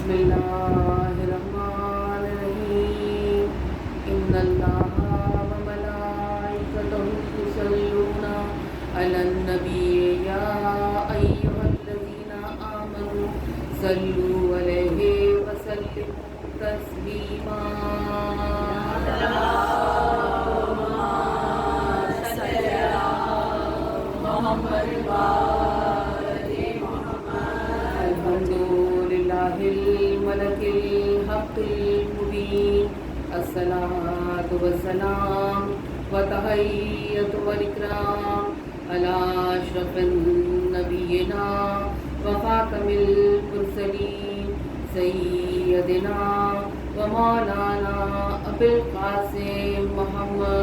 بسم اللہ الرحمن الرحیم ان اللہ وملائکتہ یصلون علی النبی یا ایھا الذین آمنوا صلوا علیہ وسلموا تسلیما الملك الحق المبين الصلاة والسلام وتحية والإكرام على أشرف نبينا وخاتم المرسلين سيدنا ومولانا أبي القاسم محمد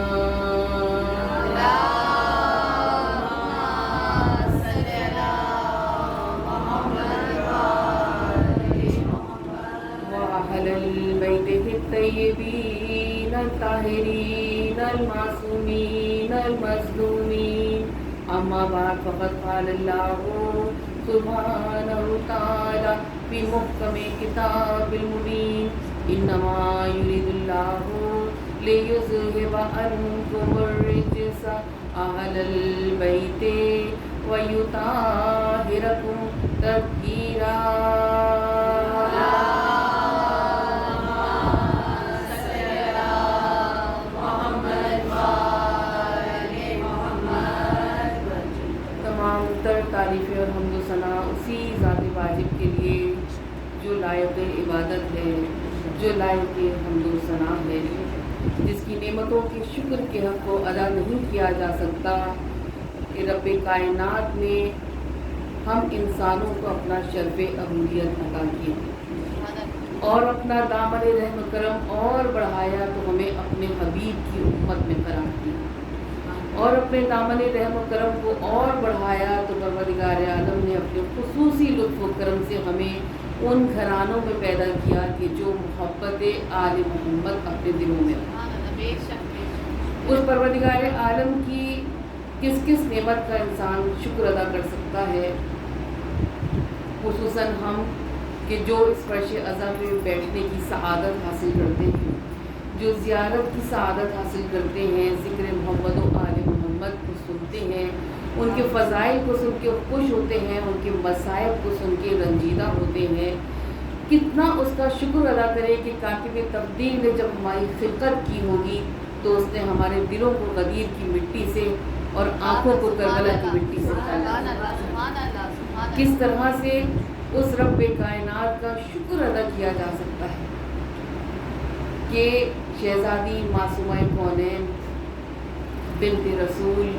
الطيبين الطاهرين المعصومين المظلومين أما بعد فقد قال الله سبحانه وتعالى في محكم كتاب المبين إنما يريد الله ليذهب عنكم الرجس أهل البيت ويطهركم تطهيرا تعریفیں اور حمد و ثنا اسی ذات واجب کے لیے جو لائق عبادت ہے، جو لائق حمد و ثنا ہے، جس کی نعمتوں کے شکر کے حق کو ادا نہیں کیا جا سکتا کہ رب کائنات نے ہم انسانوں کو اپنا شرف عبودیت عطا کیا اور اپنا دامن رحم کرم اور بڑھایا تو ہمیں اپنے حبیب کی امت میں قرار دیا اور اپنے دامن رحم و کرم کو اور بڑھایا تو پروردگار عالم نے اپنے خصوصی لطف و کرم سے ہمیں ان گھرانوں میں پیدا کیا کہ جو محبت آل محمد اپنے دلوں میں اس پروردگار عالم کی کس کس نعمت کا انسان شکر ادا کر سکتا ہے، خصوصاً ہم کہ جو اس فرش اعظم میں بیٹھنے کی سعادت حاصل کرتے ہیں، جو زیارت کی سعادت حاصل کرتے ہیں، ذکر محمد و آل محمد کو سنتے ہیں، ان کے فضائل کو سن کے خوش ہوتے ہیں، ان کے مصائب کو سن کے رنجیدہ ہوتے ہیں، کتنا اس کا شکر ادا کرے کہ کاتب تقدیر نے جب ہماری خلقت کی ہوگی تو اس نے ہمارے دلوں کو غدیر کی مٹی سے اور آنکھوں کو کربلا کی مٹی سے نکالا۔ کس طرح سے اس رب کائنات کا شکر ادا کیا جا سکتا ہے کہ شہزادی معصومہ کونین بنت رسول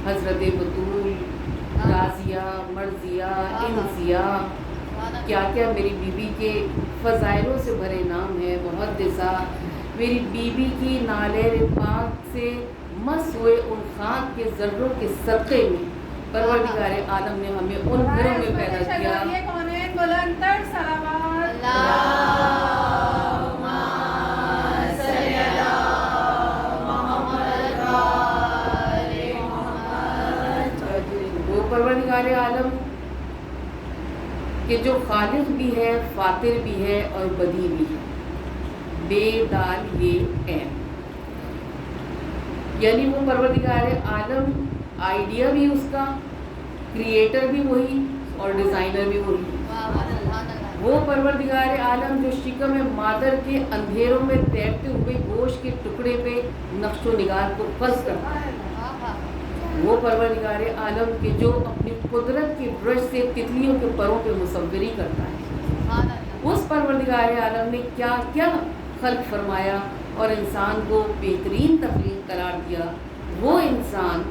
حضرت بطول رازیہ مرضیہ انسیہ کیا کیا میری بیوی کے فضائلوں سے بھرے نام ہے، محدثہ، میری بیوی کی نالیر پاک سے مس ہوئے ان خاک کے ذروں کے صدقے میں پروردگار عالم نے ہمیں ان گھروں میں پیدا کیا۔ پروردگار عالم کہ جو خالق بھی ہے، فاطر بھی ہے اور بدی بھی ہے، بے دال یہ ہے، یعنی وہ پروردگار عالم آئیڈیا بھی اس کا، کریٹر بھی وہی اور ڈیزائنر بھی وہی۔ وہ پروردگار عالم جو شکم مادر کے اندھیروں میں تیرتے ہوئے گوشت کے ٹکڑے پہ نقش و نگار کو فز کرتا ہے، وہ پروردگار عالم کے جو اپنی قدرت کی برش سے تتلیوں کے پروں پہ مصوری کرتا ہے، اس پروردگار عالم نے کیا کیا خلق فرمایا اور انسان کو بہترین تخلیق قرار دیا۔ وہ انسان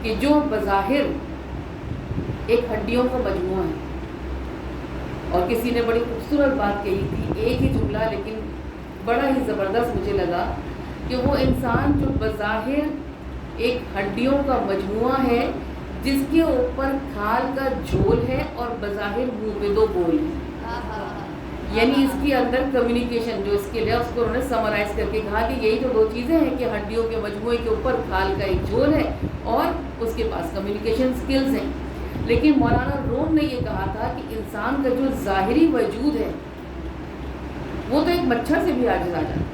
کہ جو بظاہر ایک ہڈیوں کا مجموعہ ہے، اور کسی نے بڑی خوبصورت بات کہی تھی، ایک ہی جملہ لیکن بڑا ہی زبردست مجھے لگا کہ وہ انسان جو بظاہر ایک ہڈیوں کا مجموعہ ہے، جس کے اوپر کھال کا جھول ہے اور بظاہر منہ میں دو بول ہیں، یعنی اس کے اندر کمیونیکیشن جو اس کے لیے اس کو انہوں نے سمرائز کر کے کہا کہ یہی جو دو چیزیں ہیں کہ ہڈیوں کے مجموعے کے اوپر کھال کا ایک جھول ہے اور اس کے پاس کمیونیکیشن سکلز ہیں، لیکن مولانا روم نے یہ کہا تھا کہ انسان کا جو ظاہری وجود ہے وہ تو ایک مچھر سے بھی عاجز آ جاتا ہے،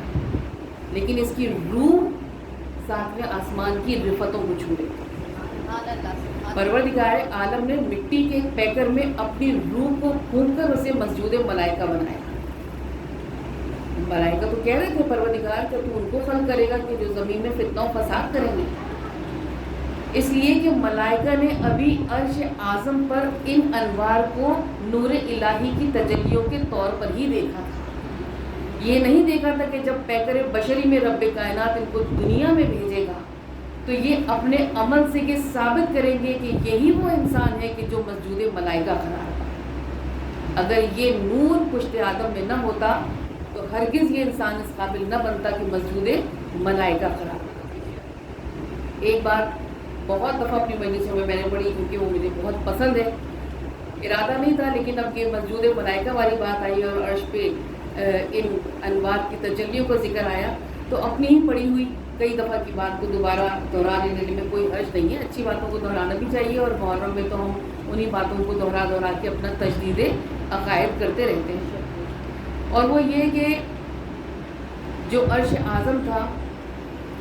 لیکن اس کی روح ساتویں آسمان کی رفتوں کو چھو لیتی ہے۔ پروردگار عالم نے مٹی کے پیکر میں اپنی روح کو پھونک کر اسے مسجود ملائکہ بنایا۔ ملائکہ تو کہہ رہے تھے پروردگار کہ تو ان کو خلق کرے گا کہ جو زمین میں فتنہ و فساد کریں گے، اس لیے کہ ملائکہ نے ابھی عرش اعظم پر ان انوار کو نور الہی کی تجلیوں کے طور پر ہی دیکھا تھا۔ یہ نہیں دیکھا تھا کہ جب پیکر بشری میں رب کائنات ان کو دنیا میں بھیجے گا تو یہ اپنے عمل سے یہ ثابت کریں گے کہ یہی وہ انسان ہے کہ جو مسجود ملائکہ قرار پا۔ اگر یہ نور پشت آدم میں نہ ہوتا تو ہرگز یہ انسان اس قابل نہ بنتا کہ مسجود ملائکہ قرار پا۔ ایک بات بہت دفعہ اپنی مجلسوں میں نے پڑھی کیونکہ وہ مجھے بہت پسند ہے، ارادہ نہیں تھا، لیکن اب یہ مسجود ملائکہ والی بات آئی اور عرش پہ ان انوار کی تجلیوں کا ذکر آیا تو اپنی ہی پڑھی ہوئی کئی دفعہ کی بات کو دوبارہ دہرانے لینے میں کوئی حرج نہیں ہے، اچھی باتوں کو دہرانا بھی چاہیے، اور محرم میں تو ہم انہی باتوں کو دہرا کے اپنا تجدید عقائد کرتے رہتے ہیں۔ اور وہ یہ کہ جو عرش اعظم تھا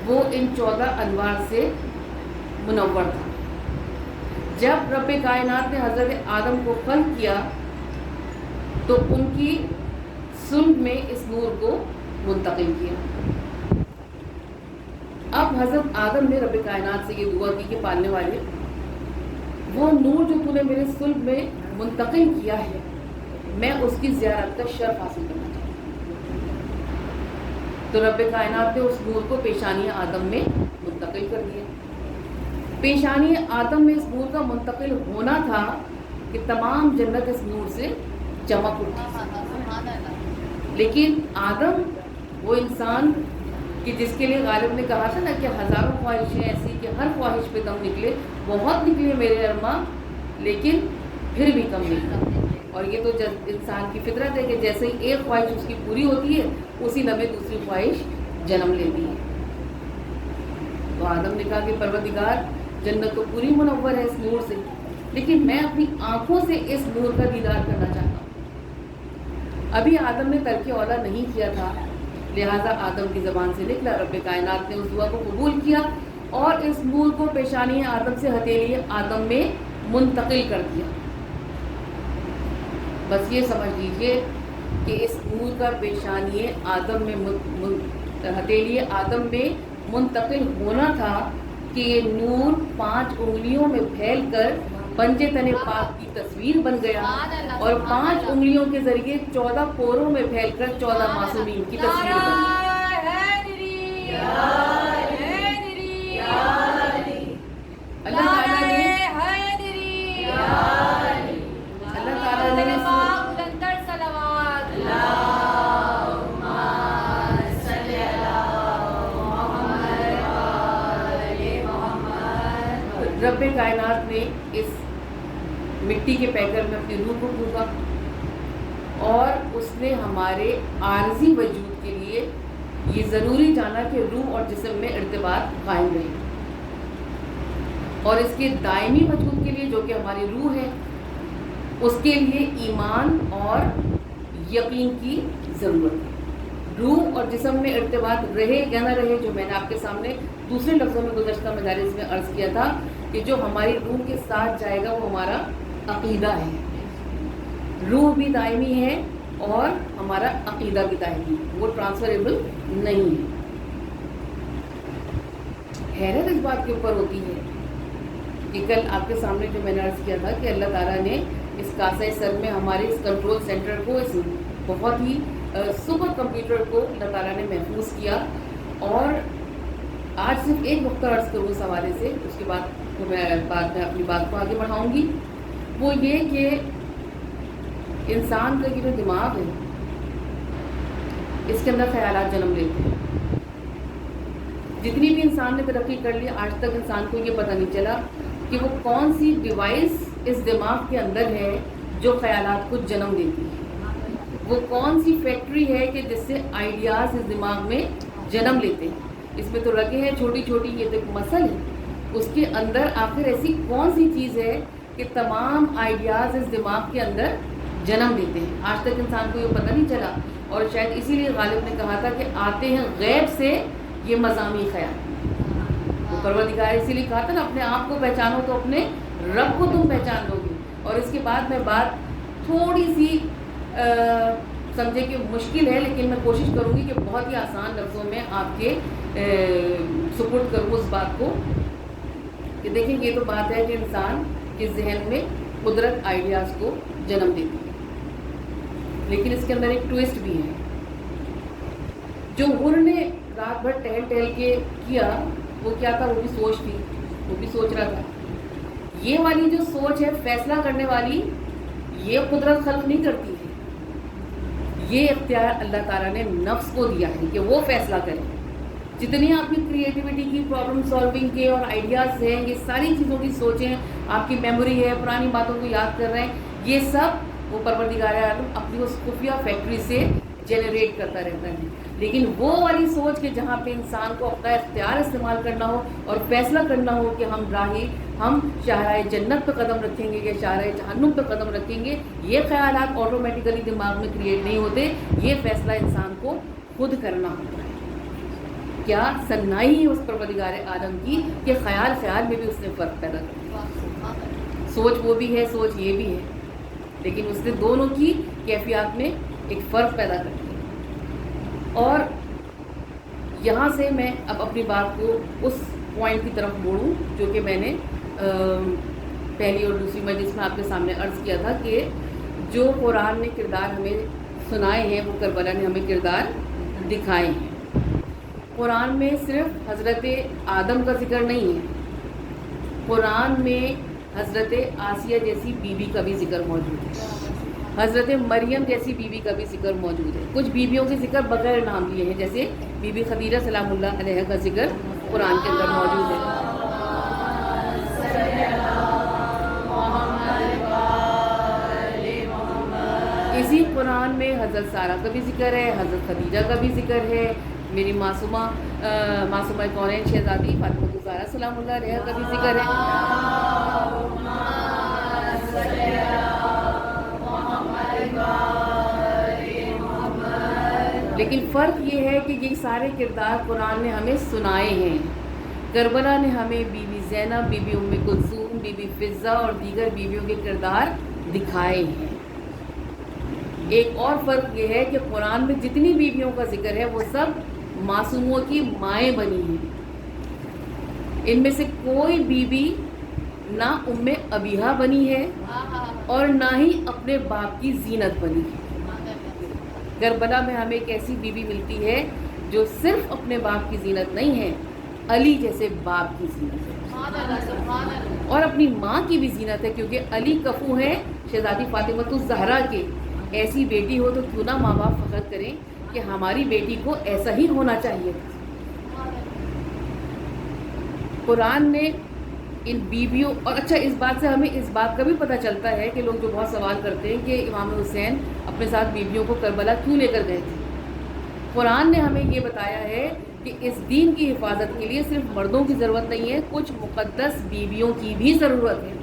وہ ان 14 انوار سے منور تھا۔ جب رب کائنات نے حضرت آدم کو خلق کیا تو ان کی صلب میں اس نور کو منتقل کیا۔ اب حضرت آدم نے رب کائنات سے یہ دعا کی کہ پالنے والے وہ نور جو تو نے میرے صلب میں منتقل کیا ہے میں اس کی زیارت کا شرف حاصل کرنا چاہتا ہوں۔ تو رب کائنات نے اس نور کو پیشانی آدم میں منتقل کر دیا۔ پیشانی آدم میں اس نور کا منتقل ہونا تھا کہ تمام جنت اس نور سے چمک اٹھی، لیکن آدم وہ انسان کہ جس کے لیے غالب نے کہا تھا نا کہ ہزاروں خواہشیں ایسی کہ ہر خواہش پہ دم نکلے، بہت نکلے میرے ارماں لیکن پھر بھی کم نکلا۔ اور یہ تو انسان کی فطرت ہے کہ جیسے ہی ایک خواہش اس کی پوری ہوتی ہے اسی لمحے دوسری خواہش جنم لیتی ہے۔ تو آدم نے کہا کہ پروردگار جنت تو پوری منور ہے اس نور سے، لیکن میں اپنی آنکھوں سے اس نور کا دیدار کرنا چاہتا ہوں۔ ابھی آدم نے ترک اولا نہیں کیا تھا، لہٰذا آدم کی زبان سے نکلا، رب کائنات نے اس دعا کو قبول کیا اور اس نور کو پیشانی آدم سے ہتھیلی آدم میں منتقل کر دیا۔ بس یہ سمجھ لیجئے کہ اس نور کا پیشانی آدم میں ہتھیلی آدم میں منتقل ہونا تھا کہ یہ نور 5 انگلیوں میں پھیل کر پنجے تنے پاک کی تصویر بن گیا اور 5 انگلیوں کے ذریعے 14 پوروں میں پھیل کر 14 معصومین کی تصویر بن گئی۔ اللہ تعالیٰ نے رب کائنات نے اس مٹی کے پیکر میں اپنی روح کو پھونکا اور اس نے ہمارے عارضی وجود کے لیے یہ ضروری جانا کہ روح اور جسم میں ارتباط قائم رہے، اور اس کے دائمی وجود کے لیے جو کہ ہماری روح ہے اس کے لیے ایمان اور یقین کی ضرورت ہے۔ روح اور جسم میں ارتباط رہے یا نہ رہے، جو میں نے آپ کے سامنے دوسرے لفظوں میں گزشتہ مجالس میں عرض کیا تھا کہ جو ہماری روح کے ساتھ جائے گا وہ ہمارا عقیدہ ہے۔ روح بھی دائمی ہے اور ہمارا عقیدہ بھی دائمی ہے، وہ ٹرانسفریبل نہیں ہے۔ حیرت اس بات کے اوپر ہوتی ہے کہ کل آپ کے سامنے جو میں نے عرض کیا تھا کہ اللہ تعالیٰ نے اس کاسہ سر میں ہمارے اس کنٹرول سینٹر کو، اس بہت ہی سپر کمپیوٹر کو اللہ تعالیٰ نے محفوظ کیا، اور آج صرف ایک نقطہ عرض کروں اس حوالے سے، اس کے بعد تو میں بعد میں اپنی بات کو آگے بڑھاؤں گی۔ وہ یہ کہ انسان کا یہ جو دماغ ہے اس کے اندر خیالات جنم لیتے ہیں۔ جتنی بھی انسان نے ترقی کر لی آج تک انسان کو یہ پتہ نہیں چلا کہ وہ کون سی ڈیوائس اس دماغ کے اندر ہے جو خیالات کو جنم دیتی ہے، وہ کون سی فیکٹری ہے کہ جس سے آئیڈیاز اس دماغ میں جنم لیتے ہیں۔ اس میں تو رگیں ہیں چھوٹی چھوٹی، یہ تو ایک مسل ہے، اس کے اندر آخر ایسی کون سی چیز ہے کہ تمام آئیڈیاز اس دماغ کے اندر جنم دیتے ہیں. آج تک انسان کو یہ پتہ نہیں چلا, اور شاید اسی لیے غالب نے کہا تھا کہ آتے ہیں غیب سے یہ مضامی خیال. وہ پروردگار اسی لیے کہا تھا نا, اپنے آپ کو پہچانو تو اپنے رب کو تم پہچان لو گے. اور اس کے بعد میں بات تھوڑی سی سمجھے کہ مشکل ہے, لیکن میں کوشش کروں گی کہ بہت ہی آسان لفظوں میں آپ کے سپورٹ کروں اس بات کو کہ دیکھیں یہ تو بات ہے کہ انسان کے ذہن میں قدرت آئیڈیاز کو جنم دیتی ہے, لیکن اس کے اندر ایک ٹویسٹ بھی ہے. جو حر نے رات بھر ٹہل ٹہل کے کیا وہ کیا تھا, وہ بھی سوچ تھی, وہ بھی سوچ رہا تھا. یہ والی جو سوچ ہے فیصلہ کرنے والی, یہ قدرت خلق نہیں کرتی ہے, یہ اختیار اللہ تعالیٰ نے نفس کو دیا ہے کہ وہ فیصلہ کرے. جتنی آپ کی کریٹیوٹی کی, پرابلم سالونگ کے اور آئیڈیاز ہیں, یہ ساری چیزوں کی سوچیں, آپ کی میموری ہے, پرانی باتوں کو یاد کر رہے ہیں, یہ سب وہ پروردگار عالم اپنی اس خفیہ فیکٹری سے جنریٹ کرتا رہتا ہے. لیکن وہ والی سوچ کہ جہاں پہ انسان کو اپنا اختیار استعمال کرنا ہو اور فیصلہ کرنا ہو کہ ہم شاہراہ جنت پہ قدم رکھیں گے یا شاہراہ جہنم پہ قدم رکھیں گے, یہ خیالات آٹومیٹیکلی دماغ میں کریٹ نہیں ہوتے. یہ فیصلہ انسان کو خود کرنا ہوتا ہے. کیا صنائی ہے اس پروردگار عالم کی کہ خیال میں بھی اس نے فرق پیدا کر. سوچ وہ بھی ہے, سوچ یہ بھی ہے, لیکن اس نے دونوں کی کیفیات میں ایک فرق پیدا کر دیا. اور یہاں سے میں اب اپنی بات کو اس پوائنٹ کی طرف موڑوں جو کہ میں نے پہلی اور دوسری مجلس میں آپ کے سامنے عرض کیا تھا کہ جو قرآن نے کردار ہمیں سنائے ہیں وہ کربلا نے ہمیں کردار دکھائے ہیں. قرآن میں صرف حضرت آدم کا ذکر نہیں ہے, قرآن میں حضرت آسیہ جیسی بیوی کا بھی ذکر موجود ہے, حضرت مریم جیسی بیوی کا بھی ذکر موجود ہے. کچھ بیویوں کے ذکر بغیر نام لیے ہیں, جیسے بی بی خدیجہ سلام اللہ علیہ کا ذکر قرآن کے اندر موجود ہے. اسی قرآن میں حضرت سارہ کا بھی ذکر ہے, حضرت خدیجہ کا بھی ذکر ہے, میری معصومہ کونین شہزادی فاطمہ الزہرا سلام اللہ علیہ کا بھی ذکر ہے. لیکن فرق یہ ہے کہ یہ سارے کردار قرآن نے ہمیں سنائے ہیں. کربلا نے ہمیں Bibi Zainab, Bibi Umm Kulsoom, be be فضہ اور دیگر بیویوں کے کردار دکھائے ہیں. ایک اور فرق یہ ہے کہ قرآن میں جتنی بیویوں کا ذکر ہے وہ سب معصوموں کی مائیں بنی ہیں. ان میں سے کوئی بیوی نہ ام ابیہا بنی ہے اور نہ ہی اپنے باپ کی زینت بنی ہے. کربلا میں ہمیں ایک ایسی بیوی ملتی ہے جو صرف اپنے باپ کی زینت نہیں ہے, علی جیسے باپ کی زینت ہے اور اپنی ماں کی بھی زینت ہے, کیونکہ علی کفو ہے شہزادی فاطمہ الزہرا کے. ایسی بیٹی ہو تو کیوں نہ ماں باپ فخر کریں کہ ہماری بیٹی کو ایسا ہی ہونا چاہیے تھا. قرآن نے ان بیویوں, اور اچھا اس بات سے ہمیں اس بات کا بھی پتہ چلتا ہے کہ لوگ جو بہت سوال کرتے ہیں کہ امام حسین اپنے ساتھ بیویوں کو کربلا کیوں لے کر گئے تھے. قرآن نے ہمیں یہ بتایا ہے کہ اس دین کی حفاظت کے لیے صرف مردوں کی ضرورت نہیں ہے, کچھ مقدس بیویوں کی بھی ضرورت ہے.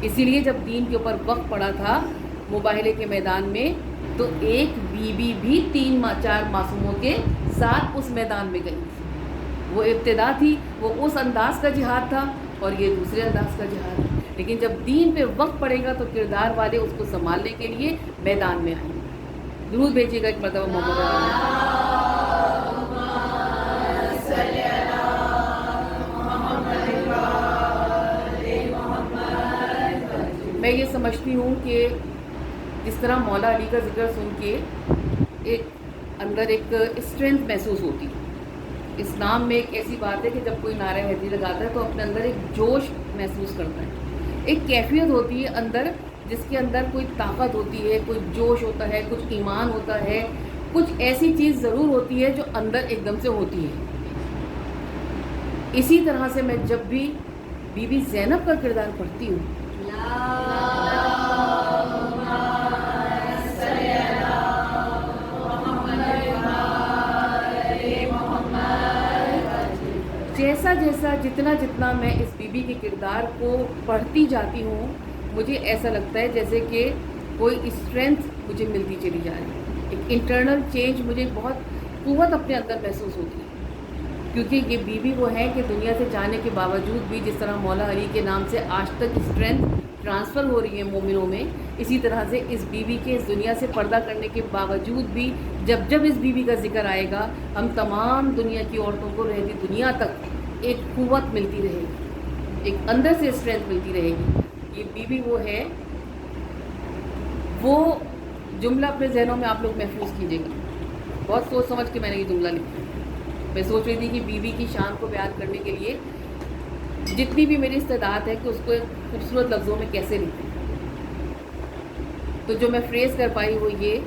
اسی لیے جب دین کے اوپر وقت پڑا تھا مباہلے کے میدان میں, تو ایک بیوی بھی 3-4 معصوموں کے ساتھ اس میدان میں گئی تھی. وہ ابتدا تھی, وہ اس انداز کا جہاد تھا اور یہ دوسرے انداز کا جہاد ہے. لیکن جب دین پہ وقت پڑے گا تو کردار والے اس کو سنبھالنے کے لیے میدان میں آئیں گے. درود بھیجیے گا ایک مرتبہ محمد میں یہ سمجھتی ہوں کہ جس طرح مولا علی کا ذکر سن کے ایک اندر ایک اسٹرینتھ محسوس ہوتی ہے. اسلام میں ایک ایسی بات ہے کہ جب کوئی نعرہ حیدری لگاتا ہے تو اپنے اندر ایک جوش محسوس کرتا ہے, ایک کیفیت ہوتی ہے اندر جس کے اندر کوئی طاقت ہوتی ہے, کوئی جوش ہوتا ہے, کچھ ایمان ہوتا ہے, کچھ ایسی چیز ضرور ہوتی ہے جو اندر ایک دم سے ہوتی ہے. اسی طرح سے میں جب بھی بی بی زینب کا کردار پڑھتی ہوں ایسا جتنا جتنا میں اس بی بی کے کردار کو پڑھتی جاتی ہوں مجھے ایسا لگتا ہے جیسے کہ کوئی اسٹرینتھ مجھے ملتی چلی جا رہی ہے، ایک انٹرنل چینج، مجھے بہت قوت اپنے اندر محسوس ہوتی ہے، کیونکہ یہ بی بی وہ ہے کہ دنیا سے جانے کے باوجود بھی جس طرح مولا علی کے نام سے آج تک اسٹرینتھ ٹرانسفر ہو رہی ہے مومنوں میں، اسی طرح سے اس بی بی کے اس دنیا سے پردہ کرنے کے باوجود بھی جب جب اس بی بی کا ذکر آئے گا ہم تمام دنیا کی عورتوں کو رہتی دنیا تک ایک قوت ملتی رہے گی، ایک اندر سے اسٹرینتھ ملتی رہے گی۔ یہ بی بی وہ ہے، وہ جملہ اپنے ذہنوں میں آپ لوگ محفوظ کیجیے گا، بہت سوچ سمجھ کے میں نے یہ جملہ لکھا۔ میں سوچ رہی تھی کہ بی بی کی شان کو بیان کرنے کے لیے جتنی بھی میری استعداد ہے کہ اس کو خوبصورت لفظوں میں کیسے لکھیں، تو جو میں فریز کر پائی وہ یہ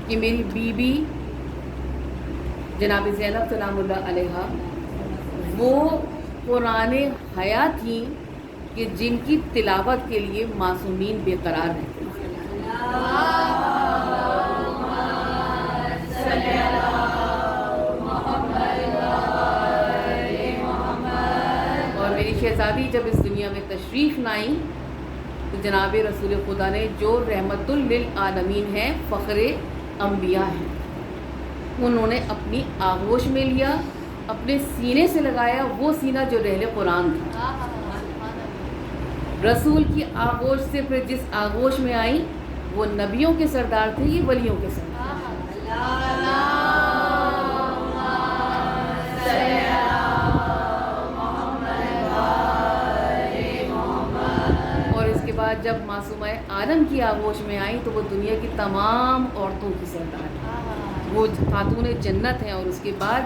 کہ میری بی بی جناب زینب سلام اللہ علیہا وہ قرآن حیا تھیں کہ جن کی تلاوت کے لیے معصومین بے قرار رہتے ہیں۔ اور میری شہزادی جب اس دنیا میں تشریف لائیں تو جناب رسول خدا نے جو رحمت للعالمین ہیں، فخر انبیاء ہیں، انہوں نے اپنی آغوش میں لیا، اپنے سینے سے لگایا، وہ سینہ جو رحل قرآن تھا۔ رسول کی آغوش سے پھر جس آغوش میں آئیں وہ نبیوں کے سردار تھے، یہ ولیوں کے سردار۔ اور اس کے بعد جب معصومہ عالم کی آغوش میں آئیں تو وہ دنیا کی تمام عورتوں کی سردار ہیں، وہ خاتون جنت ہیں۔ اور اس کے بعد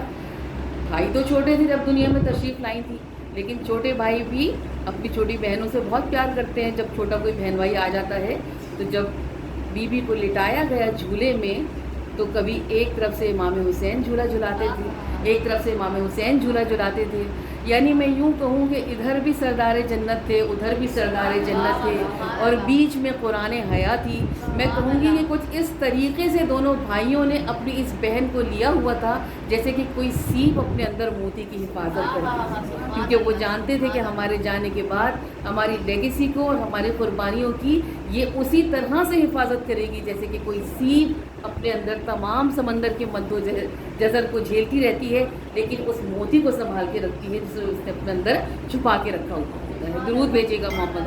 بھائی تو چھوٹے تھے جب دنیا میں تشریف لائی تھی، لیکن چھوٹے بھائی بھی اپنی چھوٹی بہنوں سے بہت پیار کرتے ہیں۔ جب چھوٹا کوئی بہن بھائی آ جاتا ہے تو جب بی بی کو لٹایا گیا جھولے میں تو کبھی ایک طرف سے امام حسین جھولا جھلاتے تھے، ایک طرف سے امام حسین جھولا جھلاتے تھے، یعنی میں یوں کہوں کہ ادھر بھی سردار جنت تھے، ادھر بھی سردار جنت تھے، اور بیچ میں قرآن حیا تھی۔ میں کہوں گی کہ کچھ اس طریقے سے دونوں بھائیوں نے اپنی اس بہن کو لیا ہوا تھا جیسے کہ کوئی سیپ اپنے اندر موتی کی حفاظت کرتی، کیونکہ وہ جانتے تھے کہ ہمارے جانے کے بعد ہماری لیگیسی کو اور ہماری قربانیوں کی یہ اسی طرح سے حفاظت کرے گی جیسے کہ کوئی سیپ اپنے اندر تمام سمندر کے مد و جزر کو جھیلتی رہتی ہے، لیکن اس موتی کو سنبھال کے رکھتی ہے جسے اس نے اپنے اندر چھپا کے رکھا ہوتا ہے۔ درود بھیجیے گا محمد۔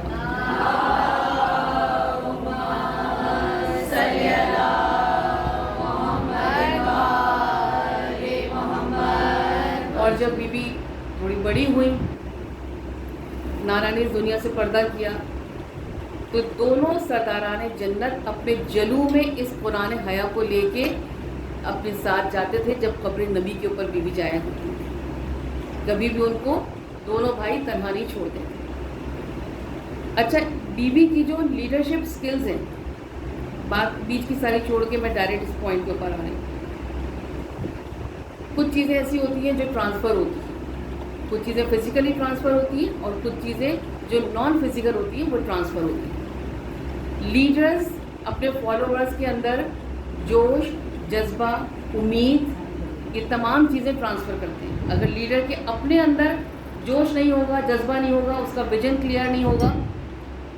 اور جب بی بی تھوڑی بڑی ہوئی، نانا نے اس دنیا سے پردہ کیا، تو دونوں سرداران جنت اپنے جلو میں اس قرآن حیا کو لے کے اپنے ساتھ جاتے تھے جب قبر نبی کے اوپر بی بی جایا کرتی تھی۔ کبھی بھی ان کو دونوں بھائی تنہا نہیں چھوڑتے تھے۔ اچھا، بی بی کی جو لیڈرشپ سکلز ہیں، بات بیچ کی ساری چھوڑ کے میں ڈائریکٹ اس پوائنٹ کے اوپر آ رہی ہوں۔ کچھ چیزیں ایسی ہوتی ہیں جو ٹرانسفر ہوتی ہیں، کچھ چیزیں فزیکلی ٹرانسفر ہوتی ہیں، اور کچھ چیزیں جو نان فزیکل ہوتی ہیں وہ ٹرانسفر ہوتی ہیں۔ لیڈرز اپنے فالوورز کے اندر جوش، جذبہ، امید، یہ تمام چیزیں ٹرانسفر کرتے ہیں۔ اگر لیڈر کے اپنے اندر جوش نہیں ہوگا، جذبہ نہیں ہوگا، اس کا ویژن کلیئر نہیں ہوگا،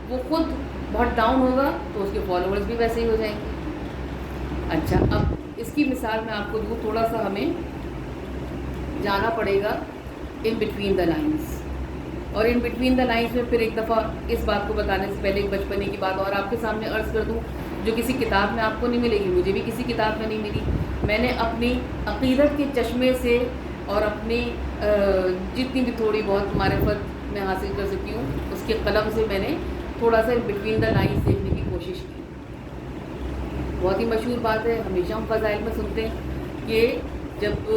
وہ خود بہت ڈاؤن ہوگا تو اس کے فالوورز بھی ویسے ہی ہو جائیں گے۔ اچھا، اب اس کی مثال میں آپ کو دوں، تھوڑا سا ہمیں جانا پڑے گا ان بٹوین دا لائنز، اور ان بٹوین دا لائنز میں پھر ایک دفعہ اس بات کو بتانے سے پہلے ایک بچپنے کی بات اور آپ کے سامنے عرض کر دوں جو کسی کتاب میں آپ کو نہیں ملے گی، مجھے بھی کسی کتاب میں نہیں ملی۔ میں نے اپنی عقیدت کے چشمے سے اور اپنی جتنی بھی تھوڑی بہت معرفت میں حاصل کر سکتی ہوں اس کے قلم سے میں نے تھوڑا سا بٹوین دا لائنز دیکھنے کی کوشش کی۔ بہت ہی مشہور بات ہے، ہمیشہ ہم فضائل میں سنتے ہیں کہ جب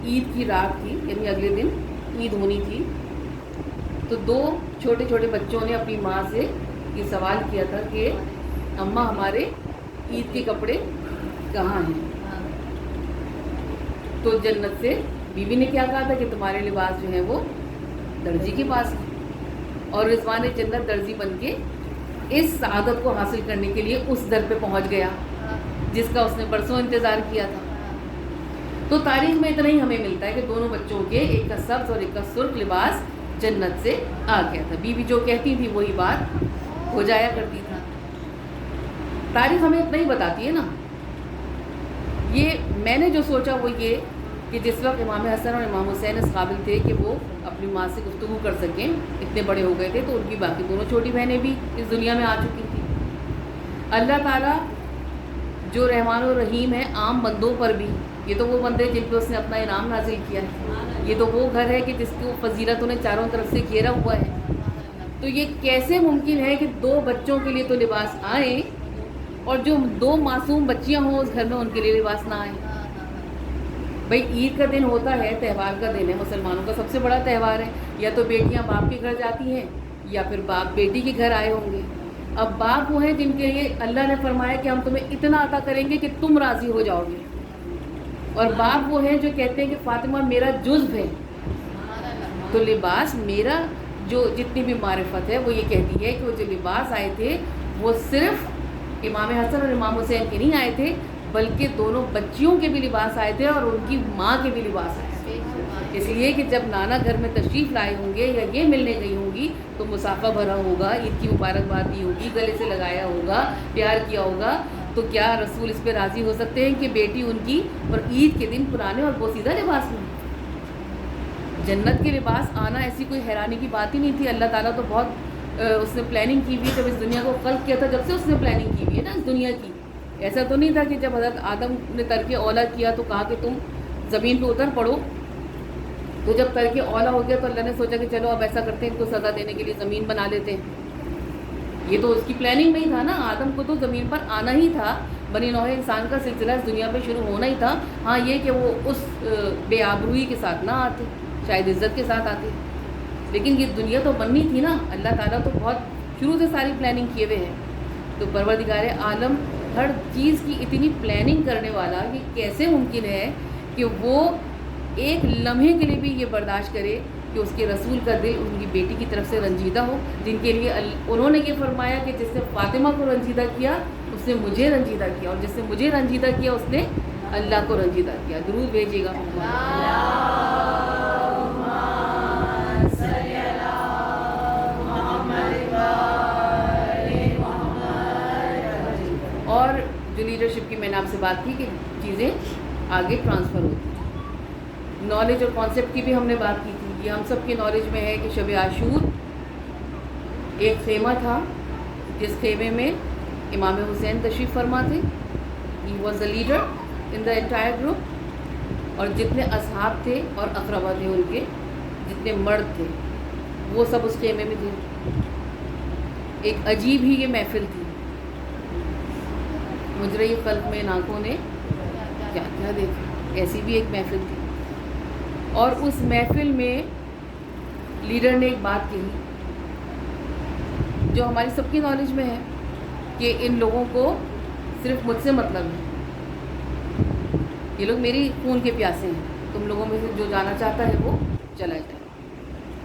عید کی رات تھی، یعنی اگلے دن عید ہونی تھی، تو دو چھوٹے چھوٹے بچوں نے اپنی ماں سے یہ سوال کیا تھا کہ اماں ہمارے عید کے کپڑے کہاں ہیں؟ تو جنت سے بی بی نے کیا کہا تھا کہ تمہارے لباس جو ہیں وہ درزی کے پاس ہیں، اور رضوان جنت درزی بن کے اس سعادت کو حاصل کرنے کے لیے اس در پہ پہنچ گیا جس کا اس نے برسوں انتظار کیا تھا۔ تو تاریخ میں اتنا ہی ہمیں ملتا ہے کہ دونوں بچوں کے ایک کا سبز اور ایک کا سرخ لباس جنت سے آ گیا تھا. بیوی جو کہتی تھی وہی بات ہو جایا کرتی تھا. تاریخ ہمیں اتنا ہی بتاتی ہے نا. یہ میں نے جو سوچا وہ یہ کہ جس وقت امام حسن اور امام حسین اس قابل تھے کہ وہ اپنی ماں سے گفتگو کر سکیں, اتنے بڑے ہو گئے تھے, تو ان کی باقی دونوں چھوٹی بہنیں بھی اس دنیا میں آ چکی تھیں. اللہ تعالیٰ جو رحمان و رحیم ہے عام بندوں پر بھی, یہ تو وہ بندے جن پہ اس نے اپنا انعام نازل کیا ہے, یہ تو وہ گھر ہے کہ جس کو فضیلتوں نے چاروں طرف سے گھیرا ہوا ہے. تو یہ کیسے ممکن ہے کہ 2 بچوں کے لیے تو لباس آئیں اور جو 2 معصوم بچیاں ہوں اس گھر میں ان کے لیے لباس نہ آئیں. بھائی عید کا دن ہوتا ہے, تہوار کا دن ہے, مسلمانوں کا سب سے بڑا تہوار ہے. یا تو بیٹیاں باپ کے گھر جاتی ہیں یا پھر باپ بیٹی کے گھر آئے ہوں گے. اب باپ وہ ہیں جن کے لیے اللہ نے فرمایا کہ ہم تمہیں اتنا عطا کریں گے کہ تم راضی ہو جاؤ گے, اور باپ وہ ہیں جو کہتے ہیں کہ فاطمہ میرا جزو ہے. تو لباس میرا جو جتنی بھی معرفت ہے وہ یہ کہتی ہے کہ وہ جو لباس آئے تھے وہ صرف امام حسن اور امام حسین کے نہیں آئے تھے, بلکہ دونوں بچیوں کے بھی لباس آئے تھے اور ان کی ماں کے بھی لباس آئے تھے. اس لیے کہ جب نانا گھر میں تشریف لائے ہوں گے یا یہ ملنے گئی ہوں گی تو مسافہ بھرا ہوگا, عید کی مبارکباد دی ہوگی, گلے سے لگایا ہوگا, پیار کیا ہوگا. تو کیا رسول اس پہ راضی ہو سکتے ہیں کہ بیٹی ان کی اور عید کے دن پرانے اور بوسیدہ لباس میں؟ جنت کے لباس آنا ایسی کوئی حیرانی کی بات ہی نہیں تھی. اللہ تعالیٰ تو بہت اس نے پلاننگ کی ہوئی ہے, جب اس دنیا کو خلق کیا تھا جب سے اس نے پلاننگ کی ہوئی ہے نا اس دنیا کی. ایسا تو نہیں تھا کہ جب حضرت آدم نے ترک اولا کیا تو کہا کہ تم زمین پہ اتر پڑو, تو جب ترک اولا ہو گیا تو اللہ نے سوچا کہ چلو اب ایسا کرتے ہیں ان کو سزا دینے کے لیے زمین بنا لیتے ہیں. یہ تو اس کی پلاننگ میں ہی تھا نا, آدم کو تو زمین پر آنا ہی تھا, بنی نوع انسان کا سلسلہ اس دنیا پہ شروع ہونا ہی تھا. ہاں یہ کہ وہ اس بے آبروئی کے ساتھ نہ آتے, شاید عزت کے ساتھ آتے, لیکن یہ دنیا تو بننی تھی نا. اللہ تعالیٰ تو بہت شروع سے ساری پلاننگ کیے ہوئے ہیں. تو پروردگار عالم ہر چیز کی اتنی پلاننگ کرنے والا کہ کیسے ممکن ہے کہ وہ ایک لمحے کے لیے بھی یہ برداشت کرے کہ اس کے رسول کا دل ان کی بیٹی کی طرف سے رنجیدہ ہو, جن کے لیے انہوں نے یہ فرمایا کہ جس نے فاطمہ کو رنجیدہ کیا اس نے مجھے رنجیدہ کیا, اور جس نے مجھے رنجیدہ کیا اس نے اللہ کو رنجیدہ کیا. درود بھیجیے گا. اور جو لیڈرشپ کی میں نے آپ سے بات کی کہ چیزیں آگے ٹرانسفر ہوتی ہیں, نالج اور کانسیپٹ کی بھی ہم نے بات کی تھی. یہ ہم سب کی نالج میں ہے کہ شب عاشور ایک خیمہ تھا جس خیمے میں امام حسین تشریف فرما تھے. He was the leader in the entire group, اور جتنے اصحاب تھے اور اقربا تھے ان کے, جتنے مرد تھے وہ سب اس خیمے میں تھے. ایک عجیب ہی یہ محفل تھی. مجرئی قلب میں ناکوں نے کیا کیا دیکھا, ایسی بھی ایک محفل تھی. اور اس محفل میں لیڈر نے ایک بات کہی جو ہماری سب کی نالج میں ہے کہ ان لوگوں کو صرف مجھ سے مطلب ہے, یہ لوگ میری خون کے پیاسے ہیں, تم لوگوں میں سے جو جانا چاہتا ہے وہ چلا جائے.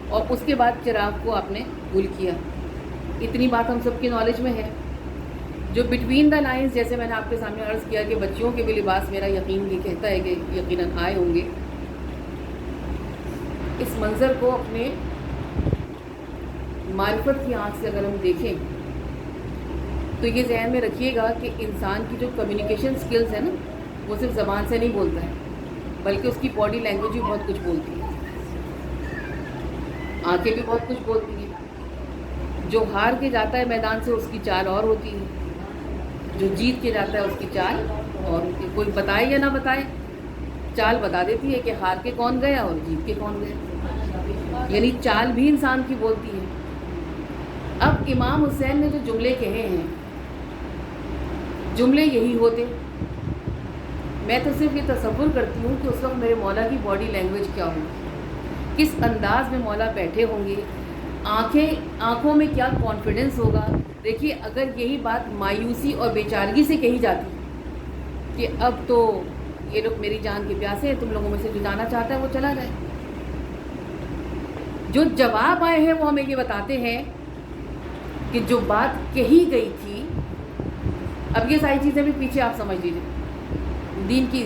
اور اس کے بعد چراغ کو آپ نے گل کیا. اتنی بات ہم سب کی نالج میں ہے. جو بٹوین دا لائنز, جیسے میں نے آپ کے سامنے عرض کیا کہ بچیوں کے بھی لباس میرا یقین یہ کہتا ہے کہ یقیناً آئے ہوں گے. اس منظر کو اپنے معرفت کی آنکھ سے اگر ہم دیکھیں تو یہ ذہن میں رکھیے گا کہ انسان کی جو کمیونیکیشن سکلز ہیں نا وہ صرف زبان سے نہیں بولتا ہے, بلکہ اس کی باڈی لینگویج بھی بہت کچھ بولتی ہے, آنکھیں بھی بہت کچھ بولتی ہیں. جو ہار کے جاتا ہے میدان سے اس کی چال اور ہوتی ہے, جو جیت کے جاتا ہے اس کی چال اور ہوتی ہے. کوئی بتائے یا نہ بتائے چال بتا دیتی ہے کہ ہار کے کون گیا اور جیت کے کون گیا, یعنی چال بھی انسان کی بولتی ہے. اب امام حسین نے جو جملے کہے ہیں جملے یہی ہوتے. میں تو صرف یہ تصور کرتی ہوں کہ اس وقت میرے مولا کی باڈی لینگویج کیا ہوگی, کس انداز میں مولا بیٹھے ہوں گے, آنکھوں میں کیا کانفیڈنس ہوگا. دیکھیے اگر یہی بات مایوسی اور بیچارگی سے کہی جاتی کہ اب تو یہ لوگ میری جان کے پیاسے ہیں, تم لوگوں میں سے جو جانا چاہتا ہے وہ چلا جائے. جو جواب آئے ہیں وہ ہمیں یہ بتاتے ہیں کہ جو بات کہی گئی تھی, اب یہ ساری چیزیں بھی پیچھے آپ سمجھ لیجیے, دین کی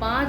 5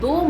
2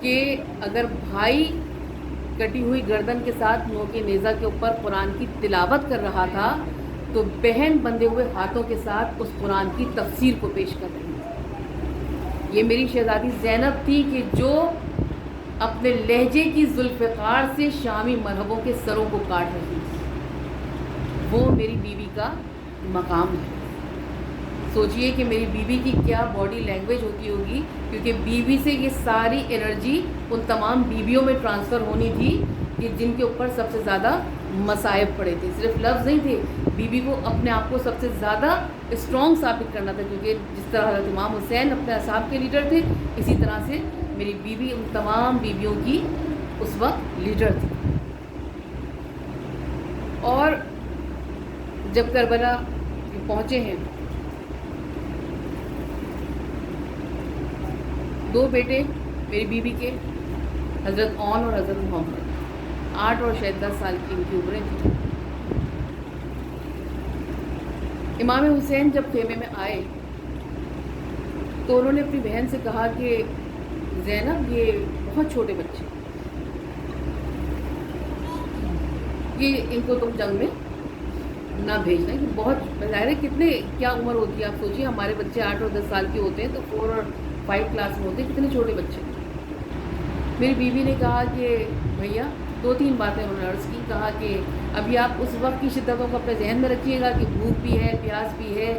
کہ اگر بھائی کٹی ہوئی گردن کے ساتھ نوک نیزہ کے اوپر قرآن کی تلاوت کر رہا تھا تو بہن بندھے ہوئے ہاتھوں کے ساتھ اس قرآن کی تفسیر کو پیش کر رہی تھی. یہ میری شہزادی زینب تھی کہ جو اپنے لہجے کی ذوالفقار سے شامی مرحبوں کے سروں کو کاٹ رہی تھی. وہ میری بیوی کا مقام ہے. سوچئے کہ میری بیوی کی کیا باڈی لینگویج ہوتی ہوگی، کیونکہ بیوی سے یہ ساری انرجی ان تمام بیویوں میں ٹرانسفر ہونی تھی کہ جن کے اوپر سب سے زیادہ مصائب پڑے تھے. صرف لفظ نہیں تھے، بیوی کو اپنے آپ کو سب سے زیادہ اسٹرانگ ثابت کرنا تھا، کیونکہ جس طرح حضرت امام حسین اپنے اصحاب کے لیڈر تھے، اسی طرح سے میری بیوی ان تمام بیویوں کی اس وقت لیڈر تھی. اور جب کربلا پہنچے ہیں، 2 بیٹے میری بیوی کے، حضرت اون اور حضرت محمد، 8 اور شاید 10 سال کی ان کی عمریں تھیں. امام حسین جب خیمے میں آئے تو انہوں نے اپنی بہن سے کہا کہ زینب یہ بہت چھوٹے بچے، یہ ان کو تم جنگ میں نہ بھیجنا، کہ بہت ظاہر ہے کتنے کیا عمر ہوتی ہے. آپ سوچیے ہمارے بچے 8 اور 10 سال کے ہوتے ہیں تو 4 اور 5 کلاس میں ہوتے ہیں، کتنے چھوٹے بچے. میری بیوی نے کہا کہ بھیا 2-3 باتیں انہوں نے عرض کی. کہا کہ ابھی آپ اس وقت کی شدتوں کو اپنے ذہن میں رکھیے گا کہ بھوک بھی ہے، پیاس بھی ہے،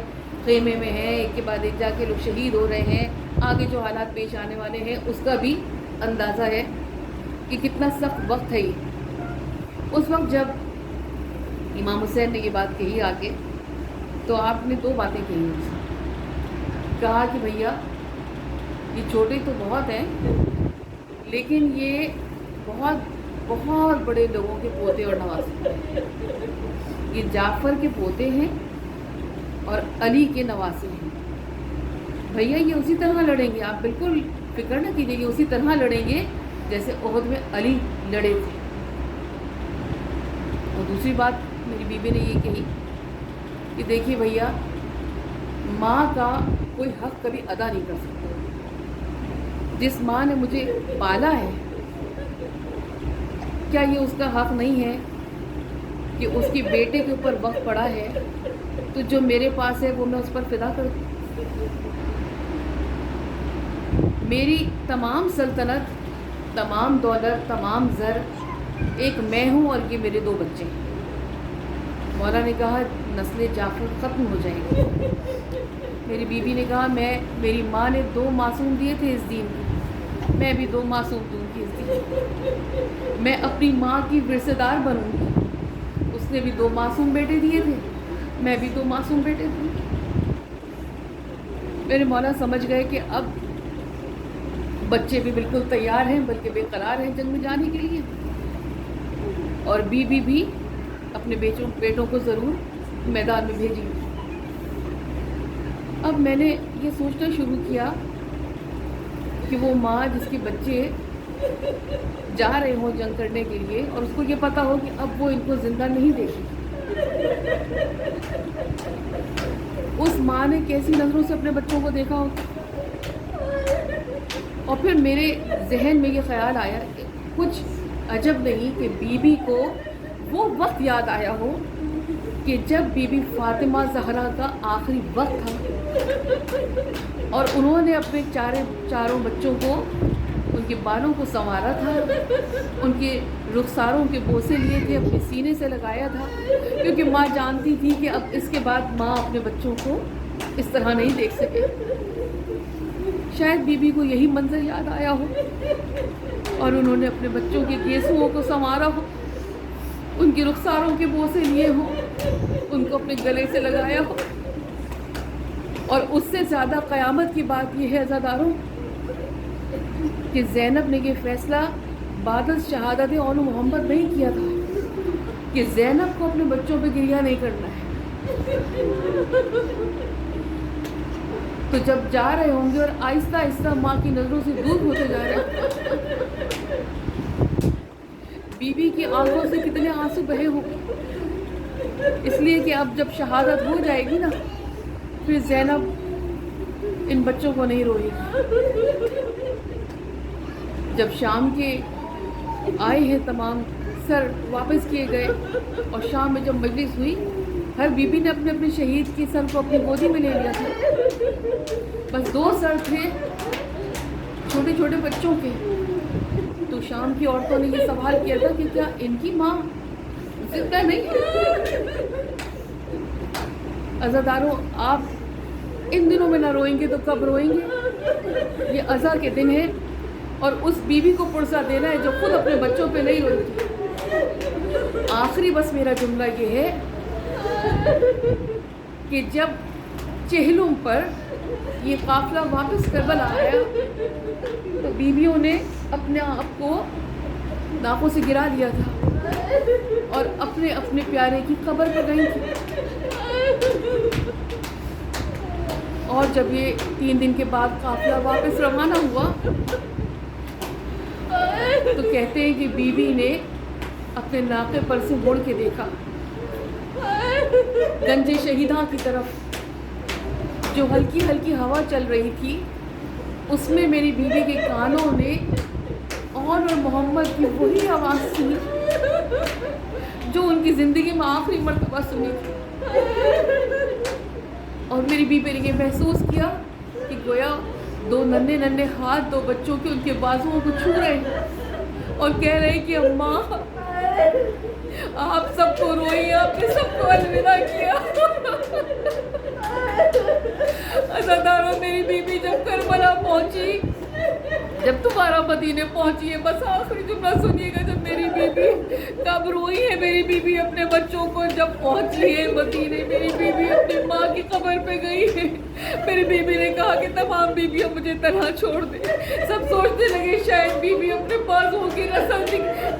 خیمے میں ہے، ایک کے بعد ایک جا کے لوگ شہید ہو رہے ہیں، آگے جو حالات پیش آنے والے ہیں اس کا بھی اندازہ ہے کہ کتنا سخت وقت ہے یہ. اس وقت جب امام حسین نے یہ بات کہی آ کے تو آپ نے 2 باتیں کہی ان سے. کہا کہ بھیا یہ چھوٹے تو بہت ہیں لیکن یہ بہت بہت بڑے لوگوں کے پوتے اور نواسے ہیں. یہ جعفر کے پوتے ہیں اور علی کے نواسے ہیں. بھیا یہ اسی طرح لڑیں گے، آپ بالکل فکر نہ کیجیے، یہ اسی طرح لڑیں گے جیسے احد میں علی لڑے تھے. اور دوسری بات میری بیوی نے یہ کہی کہ دیکھیے بھیا، ماں کا کوئی حق کبھی ادا نہیں کر سکتا. جس ماں نے مجھے پالا ہے کیا یہ اس کا حق نہیں ہے کہ اس کی بیٹے کے اوپر وقت پڑا ہے تو جو میرے پاس ہے وہ میں اس پر فدا کر دوں؟ میری تمام سلطنت، تمام دولت، تمام زر ایک میں ہوں اور یہ میرے 2 بچے ہیں. مولا نے کہا نسل جعفر ختم ہو جائے گی. میری بیوی نے کہا میری ماں نے 2 معصوم دیے تھے اس دین کو، میں بھی 2 معصوم دوں گی اس دین. میں اپنی ماں کی ورثہ دار بنوں گی. اس نے بھی 2 معصوم بیٹے دیے تھے، میں بھی 2 معصوم بیٹے دوں گی. میرے مولا سمجھ گئے کہ اب بچے بھی بالکل تیار ہیں بلکہ بے قرار ہیں جنگ میں جانے کے لیے، اور بیوی بھی اپنے بیٹوں کو ضرور میدان میں بھیجیں گی. اب میں نے یہ سوچنا شروع کیا کہ وہ ماں جس کے بچے جا رہے ہوں جنگ کرنے کے لیے اور اس کو یہ پتا ہو کہ اب وہ ان کو زندہ نہیں دیکھے، اس ماں نے کیسی نظروں سے اپنے بچوں کو دیکھا ہوتا. اور پھر میرے ذہن میں یہ خیال آیا کہ کچھ عجب نہیں کہ بیوی کو وہ وقت یاد آیا ہو کہ جب بی بی فاطمہ زہرا کا آخری وقت تھا اور انہوں نے اپنے چاروں بچوں کو، ان کے بالوں کو سنوارا تھا، ان کے رخساروں کے بوسے لیے تھے، اپنے سینے سے لگایا تھا، کیونکہ ماں جانتی تھی کہ اب اس کے بعد ماں اپنے بچوں کو اس طرح نہیں دیکھ سکے. شاید بی بی کو یہی منظر یاد آیا ہو اور انہوں نے اپنے بچوں کے گیسوؤں کو سنوارا ہو، ان کے رخساروں کے بوسے لیے ہوں، ان کو اپنے گلے سے لگایا ہو. اور اس سے زیادہ قیامت کی بات یہ ہے عزاداروں کہ زینب نے یہ فیصلہ بعد از شہادت اون محمد نہیں کیا تھا کہ زینب کو اپنے بچوں پہ گریہ نہیں کرنا ہے. تو جب جا رہے ہوں گے اور آہستہ آہستہ ماں کی نظروں سے دور ہوتے جا رہے ہیں، بی بی کی آنکھوں سے کتنے آنسو بہے ہوں گے، اس لیے کہ اب جب شہادت ہو جائے گی نا پھر زینب ان بچوں کو نہیں روئے گی. جب شام کے آئے ہیں تمام سر واپس کیے گئے اور شام میں جب مجلس ہوئی ہر بی بی نے اپنے اپنے شہید کے سر کو اپنی گودی میں لے لیا تھا. بس 2 سر تھے چھوٹے چھوٹے بچوں کے. تو شام کی عورتوں نے یہ سوال کیا تھا کہ کیا ان کی ماں زندہ نہیں ہے؟ عزاداروں آپ ان دنوں میں نہ روئیں گے تو کب روئیں گے؟ یہ عزا کے دن ہے اور اس بیوی کو پرسہ دینا ہے جو خود اپنے بچوں پہ نہیں روتی. آخری بس میرا جملہ یہ ہے کہ جب چہلم پر یہ قافلہ واپس کربلا آیا تو بیویوں نے اپنے آپ کو ناکوں سے گرا دیا تھا اور اپنے اپنے پیارے کی قبر پر گئی تھی. اور جب یہ 3 دن کے بعد قافلہ واپس روانہ ہوا تو کہتے ہیں کہ بیوی نے اپنے ناقے پر سے مڑ کے دیکھا گنج شہیداں کی طرف. جو ہلکی ہلکی ہوا چل رہی تھی اس میں میری بیوی کے کانوں نے اور محمد کی وہی آواز سنی جو ان کی زندگی میں آخری مرتبہ سنی تھی. اور میری بیوی نے یہ محسوس کیا کہ گویا 2 ننھے ہاتھ 2 بچوں کے ان کے بازوؤں کو چھو رہے ہیں اور کہہ رہے ہیں کہ اماں آپ سب کو روئی, آپ نے سب کو الوداع کیا. عزاداروں میری بیوی جب کربلا پہنچی, جب تمہارا مدینے پہنچی ہے, بس آخری جملہ سنیے گا, جب میری بیوی کب روئی ہے میری بیوی اپنے بچوں کو جب پہنچی ہے مدینے, میری بیوی اپنی ماں کی قبر پہ گئی ہے. میری بیوی نے کہا کہ تمام بیویاں مجھے تنہا چھوڑ دیں. سب سوچنے لگے شاید بیوی اپنے بازوؤں کی رسم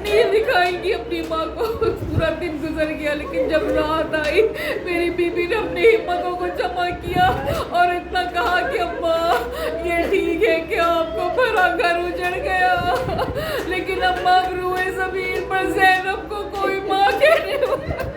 نیل دکھائیں گی اپنی ماں کو. پورا دن گزر گیا لیکن جب رات آئی میری بیوی نے اپنی ہمتوں کو جمع کیا اور اتنا کہا کہ اماں یہ ٹھیک ہے کہ آپ کو بھرا گھر اجڑ گیا لیکن اماں روئے زمین پر زینب کو کوئی ماں کہنے والا